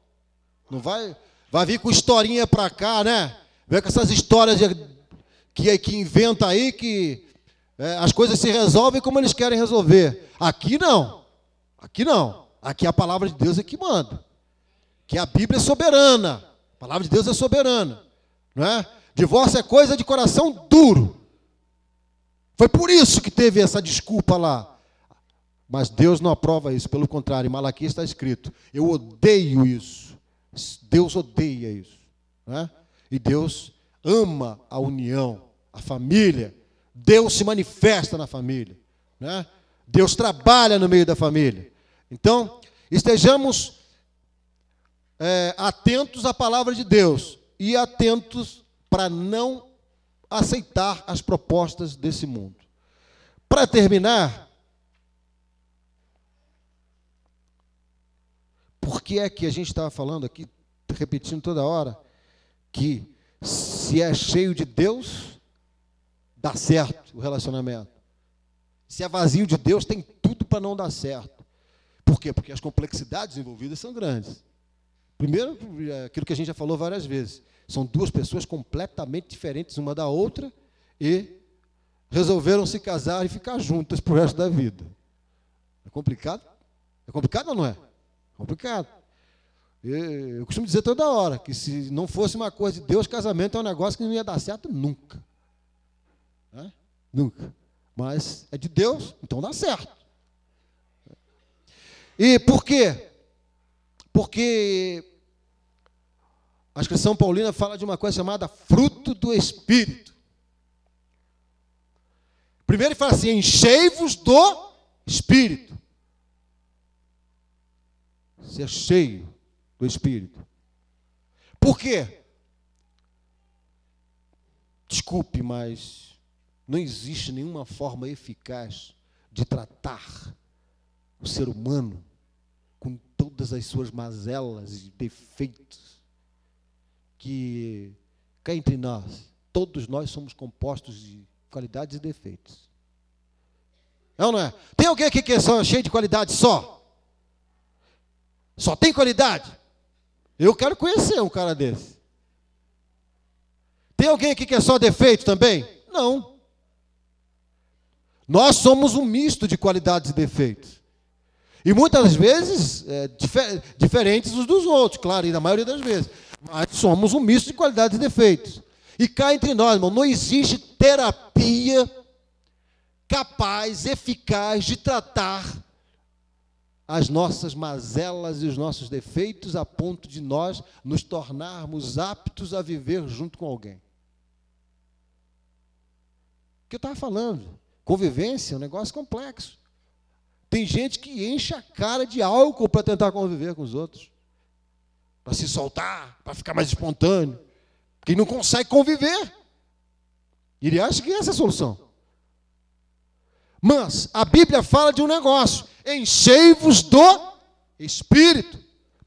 Não vai vir com historinha para cá, né? Vem com essas histórias que inventa aí que as coisas se resolvem como eles querem resolver. Aqui não. Aqui não. Aqui a palavra de Deus é que manda. Que a Bíblia é soberana. A palavra de Deus é soberana. Não é? Divórcio é coisa de coração duro. Foi por isso que teve essa desculpa lá. Mas Deus não aprova isso. Pelo contrário, em Malaquias está escrito: eu odeio isso. Deus odeia isso. Não é? E Deus ama a união, a família. Deus se manifesta na família. Né? Deus trabalha no meio da família. Então, estejamos atentos à palavra de Deus e atentos para não aceitar as propostas desse mundo. Para terminar, por que é que a gente estava falando aqui, repetindo toda hora, que se é cheio de Deus, dá certo o relacionamento. Se é vazio de Deus, tem tudo para não dar certo. Por quê? Porque as complexidades envolvidas são grandes. Primeiro, aquilo que a gente já falou várias vezes, são duas pessoas completamente diferentes uma da outra e resolveram se casar e ficar juntas para o resto da vida. É complicado? É complicado ou não é? É complicado. Eu costumo dizer toda hora que se não fosse uma coisa de Deus, casamento é um negócio que não ia dar certo nunca. Né? Nunca. Mas é de Deus, então dá certo. E por quê? Porque a inscrição paulina fala de uma coisa chamada fruto do Espírito. Primeiro ele fala assim: enchei-vos do Espírito. Ser cheio do Espírito. Por quê? Desculpe, mas não existe nenhuma forma eficaz de tratar o ser humano com todas as suas mazelas e defeitos que, cá entre nós, todos nós somos compostos de qualidades e defeitos. É ou não é? Tem alguém aqui que é só cheio de qualidade só? Só tem qualidade? Eu quero conhecer um cara desse. Tem alguém aqui que é só defeito também? Não. Nós somos um misto de qualidades e defeitos. E muitas vezes diferentes uns dos outros, claro, e na maioria das vezes. Mas somos um misto de qualidades e defeitos. E cá entre nós, irmão, não existe terapia capaz, eficaz de tratar as nossas mazelas e os nossos defeitos a ponto de nós nos tornarmos aptos a viver junto com alguém. O que eu estava falando? Convivência é um negócio complexo. Tem gente que enche a cara de álcool para tentar conviver com os outros. Para se soltar, para ficar mais espontâneo. Porque não consegue conviver. Ele acha que essa é a solução. Mas a Bíblia fala de um negócio: enchei-vos do Espírito.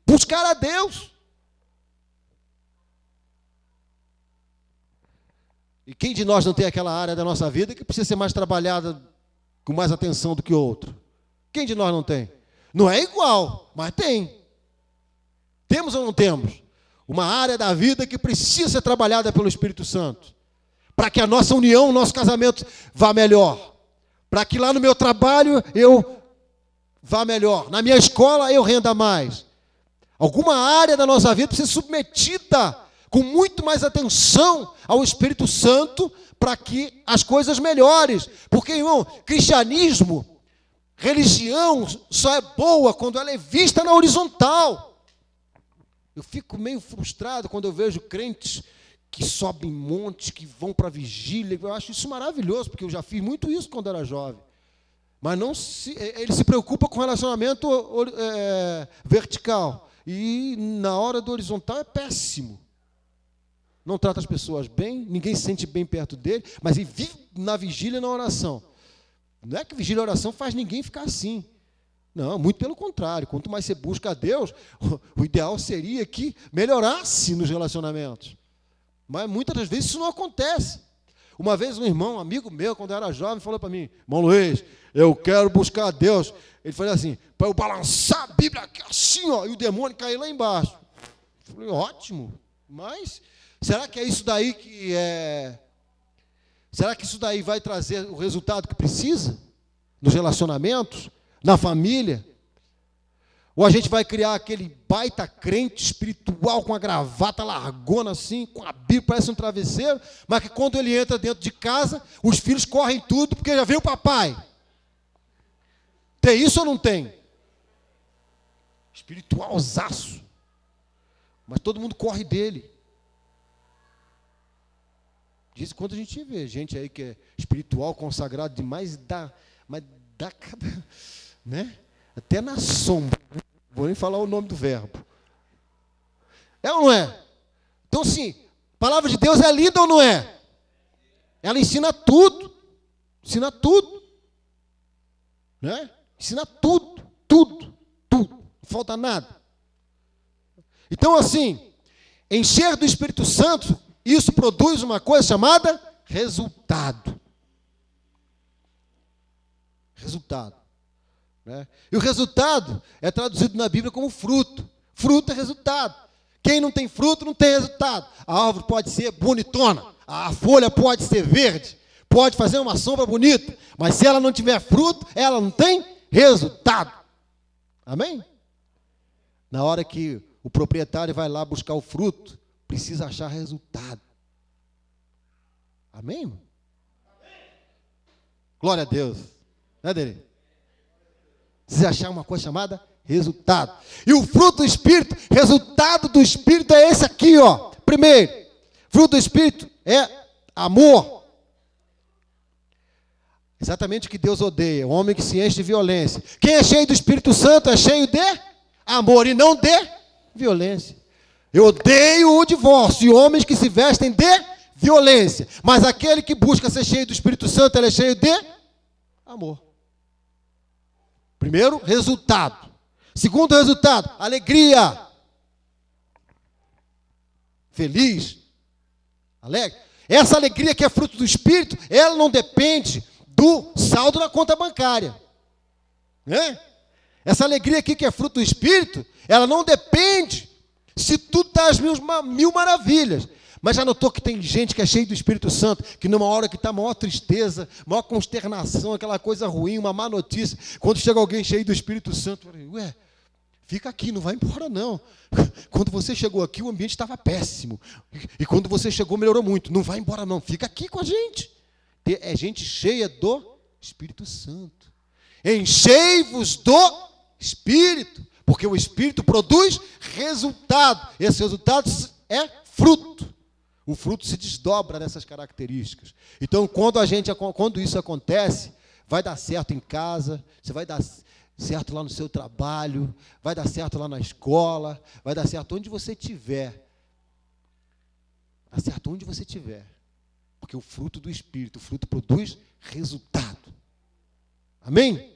Buscar a Deus. E quem de nós não tem aquela área da nossa vida que precisa ser mais trabalhada com mais atenção do que outro? Quem de nós não tem? Não é igual, mas tem. Temos ou não temos? Uma área da vida que precisa ser trabalhada pelo Espírito Santo, para que a nossa união, o nosso casamento vá melhor, para que lá no meu trabalho eu vá melhor, na minha escola eu renda mais. Alguma área da nossa vida precisa ser submetida com muito mais atenção ao Espírito Santo para que as coisas melhores. Porque, irmão, cristianismo, religião só é boa quando ela é vista na horizontal. Eu fico meio frustrado quando eu vejo crentes que sobem montes, que vão para a vigília. Eu acho isso maravilhoso, porque eu já fiz muito isso quando era jovem. Mas ele se preocupa com relacionamento vertical. E na hora do horizontal é péssimo. Não trata as pessoas bem, ninguém se sente bem perto dele, mas ele vive na vigília e na oração. Não é que vigília e oração faz ninguém ficar assim. Não, muito pelo contrário. Quanto mais você busca a Deus, o ideal seria que melhorasse nos relacionamentos. Mas muitas das vezes isso não acontece. Uma vez um irmão, um amigo meu, quando eu era jovem, falou para mim: irmão Luiz, eu quero buscar a Deus. Ele falou assim, para eu balançar a Bíblia aqui assim, ó, e o demônio cair lá embaixo. Eu falei, ótimo, mas será que é isso daí que é... Será que isso daí vai trazer o resultado que precisa? Nos relacionamentos? Na família? Ou a gente vai criar aquele baita crente espiritual com a gravata largona assim, com a Bíblia, parece um travesseiro, mas que quando ele entra dentro de casa, os filhos correm tudo porque já veio o papai. Tem isso ou não tem? Espiritualzaço. Mas todo mundo corre dele. Diz quando a gente vê gente aí que é espiritual, consagrado demais, mas dá cada... Né? Até na sombra. Vou nem falar o nome do verbo. É ou não é? Então, sim, a palavra de Deus é linda ou não é? Ela ensina tudo. Ensina tudo. Né? Ensina tudo. Tudo. Tudo. Não falta nada. Então, assim, encher do Espírito Santo, isso produz uma coisa chamada resultado. Resultado. Né? E o resultado é traduzido na Bíblia como fruto. Fruto é resultado. Quem não tem fruto não tem resultado. A árvore pode ser bonitona, a folha pode ser verde, pode fazer uma sombra bonita, mas se ela não tiver fruto, ela não tem resultado. Amém? Na hora que o proprietário vai lá buscar o fruto, precisa achar resultado. Amém, irmão? Glória a Deus. Né, Dele? Precisa achar uma coisa chamada resultado. E o fruto do Espírito, resultado do Espírito é esse aqui, ó. Primeiro, fruto do Espírito é amor. Exatamente o que Deus odeia, o homem que se enche de violência. Quem é cheio do Espírito Santo é cheio de amor e não de violência. Eu odeio o divórcio e homens que se vestem de violência. Mas aquele que busca ser cheio do Espírito Santo, ele é cheio de amor. Primeiro, resultado. Segundo resultado, alegria. Feliz. Alegre. Essa alegria que é fruto do Espírito, ela não depende do saldo na conta bancária. Né? Essa alegria aqui que é fruto do Espírito, ela não depende se tudo está às mil maravilhas. Mas já notou que tem gente que é cheia do Espírito Santo, que numa hora que está maior tristeza, maior consternação, aquela coisa ruim, uma má notícia, quando chega alguém cheio do Espírito Santo, ué, fica aqui, não vai embora não. Quando você chegou aqui, o ambiente estava péssimo. E quando você chegou, melhorou muito. Não vai embora não, fica aqui com a gente. É gente cheia do Espírito Santo. Enchei-vos do Espírito, porque o Espírito produz resultado. Esse resultado é fruto. O fruto se desdobra nessas características. Então, quando isso acontece, vai dar certo em casa, você vai dar certo lá no seu trabalho, vai dar certo lá na escola, vai dar certo onde você estiver. Dá certo onde você estiver. Porque o fruto do Espírito, o fruto produz resultado. Amém?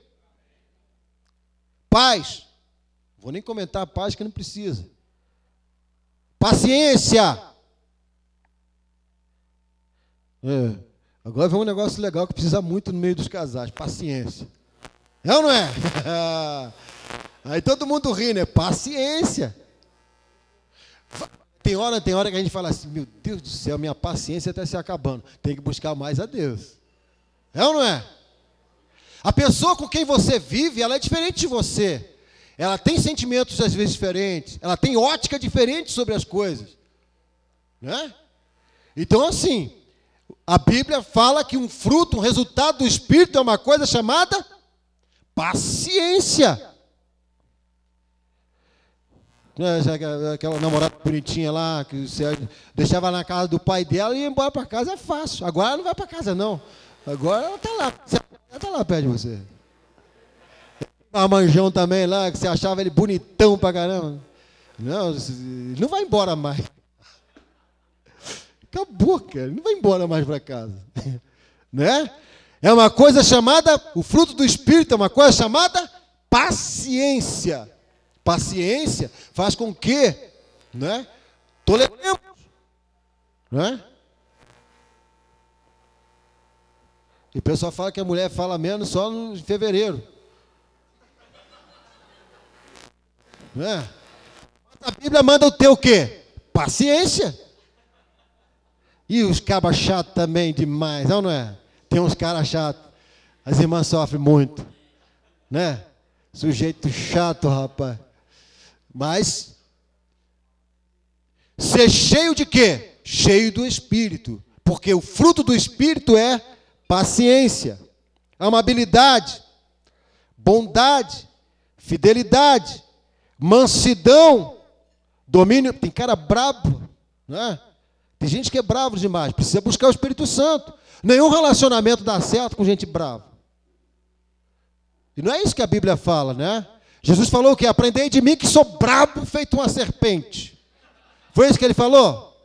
Paz. Vou nem comentar a paz que não precisa. Paciência. Agora vem um negócio legal que precisa muito no meio dos casais. Paciência. É ou não é? Aí todo mundo ri, né? Paciência. Tem hora que a gente fala assim, meu Deus do céu, minha paciência está se acabando. Tem que buscar mais a Deus. É ou não é? A pessoa com quem você vive, ela é diferente de você. Ela tem sentimentos às vezes diferentes. Ela tem ótica diferente sobre as coisas. Né? Então assim, a Bíblia fala que um fruto, um resultado do Espírito é uma coisa chamada paciência. Aquela namorada bonitinha lá, que você deixava na casa do pai dela e ia embora para casa, é fácil. Agora ela não vai para casa, não. Agora ela está lá. Ela está lá perto de você. A manjão também lá, que você achava ele bonitão pra caramba. Não vai embora mais. Acabou, cara. Não vai embora mais para casa. Né? É uma coisa chamada, o fruto do Espírito é uma coisa chamada paciência. Paciência faz com que, né, toleremos, né? E o pessoal fala que a mulher fala menos só em fevereiro. Né? A Bíblia manda ter o quê? Paciência. E os cabas chatos também demais, não é? Tem uns caras chatos. As irmãs sofrem muito, né? Sujeito chato, rapaz. Mas ser cheio de quê? Cheio do Espírito. Porque o fruto do Espírito é paciência, amabilidade, bondade, fidelidade, mansidão, domínio. Tem cara brabo, né? Tem gente que é bravo demais. Precisa buscar o Espírito Santo. Nenhum relacionamento dá certo com gente brava. E não é isso que a Bíblia fala, né? Jesus falou o quê? Aprendei de mim que sou brabo feito uma serpente. Foi isso que ele falou?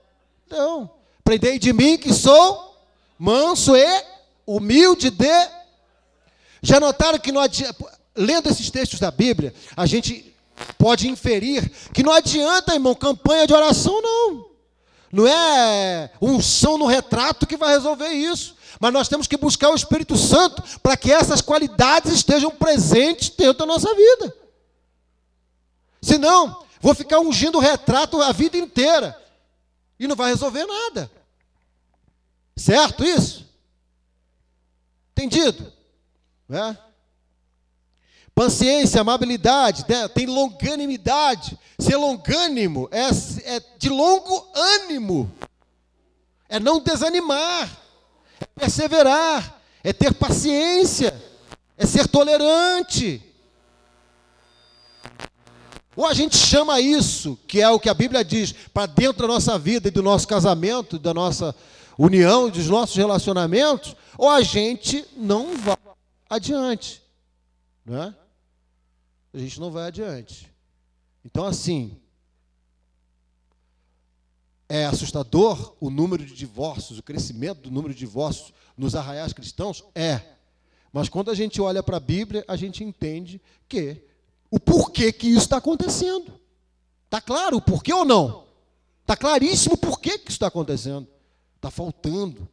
Não. Aprendei de mim que sou manso e humilde de... Já notaram que não adianta... Lendo esses textos da Bíblia, a gente pode inferir que não adianta, irmão, campanha de oração, não. Não é unção no retrato que vai resolver isso. Mas nós temos que buscar o Espírito Santo para que essas qualidades estejam presentes dentro da nossa vida. Senão, vou ficar ungindo o retrato a vida inteira e não vai resolver nada. Certo isso? Entendido? É? Paciência, amabilidade, né? Tem longanimidade. Ser longânimo é de longo ânimo. É não desanimar. É perseverar. É ter paciência. É ser tolerante. Ou a gente chama isso, que é o que a Bíblia diz, para dentro da nossa vida e do nosso casamento, da nossa união e dos nossos relacionamentos, ou a gente não vai adiante. Né? A gente não vai adiante. Então, assim, é assustador o número de divórcios, o crescimento do número de divórcios nos arraiais cristãos? É. Mas quando a gente olha para a Bíblia, a gente entende que o porquê que isso está acontecendo. Está claro o porquê ou não? Está claríssimo o porquê que isso está acontecendo. Está faltando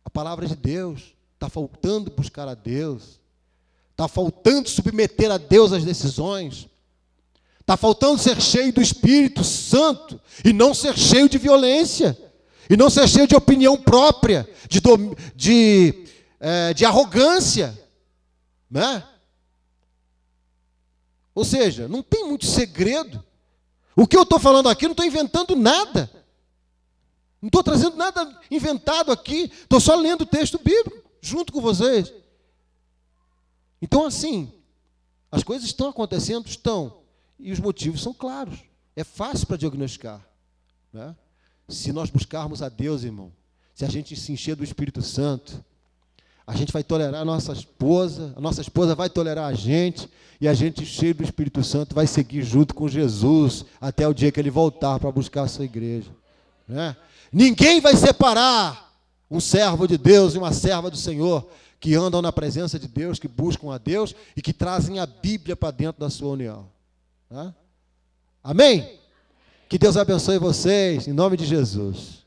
a palavra de Deus. Está faltando buscar a Deus. Está faltando submeter a Deus as decisões. Está faltando ser cheio do Espírito Santo e não ser cheio de violência. E não ser cheio de opinião própria, de arrogância. Né? Ou seja, não tem muito segredo. O que eu estou falando aqui, não estou inventando nada. Não estou trazendo nada inventado aqui. Estou só lendo o texto bíblico, junto com vocês. Então, assim, as coisas estão acontecendo, estão. E os motivos são claros. É fácil para diagnosticar. Né? Se nós buscarmos a Deus, irmão, se a gente se encher do Espírito Santo, a gente vai tolerar a nossa esposa vai tolerar a gente, e a gente, cheio do Espírito Santo, vai seguir junto com Jesus até o dia que Ele voltar para buscar a sua igreja. Né? Ninguém vai separar um servo de Deus e uma serva do Senhor, que andam na presença de Deus, que buscam a Deus e que trazem a Bíblia para dentro da sua união. Tá? Amém? Que Deus abençoe vocês, em nome de Jesus.